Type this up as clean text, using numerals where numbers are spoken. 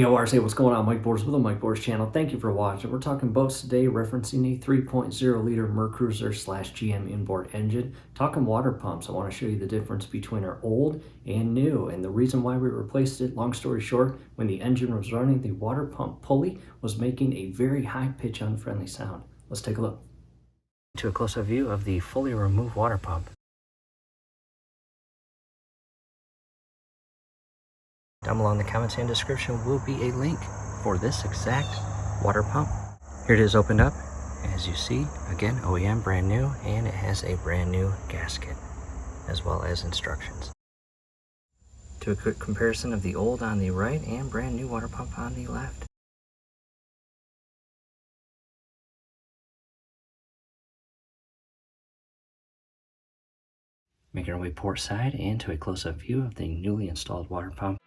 DOR, say what's going on, Mike Borders with the Mike Borders channel. Thank you for watching. We're talking boats today, referencing a 3.0 liter Mercruiser/GM inboard engine. Talking water pumps. I want to show you the difference between our old and new, and the reason why we replaced it. Long story short, when the engine was running, the water pump pulley was making a very high pitch, unfriendly sound. Let's take a look. To a close-up view of the fully removed water pump. Down below in the comments and description will be a link for this exact water pump. Here it is opened up. As you see, again, OEM brand new, and it has a brand new gasket as well as instructions. To a quick comparison of the old on the right and brand new water pump on the left. Making our way port side and to a close-up view of the newly installed water pump.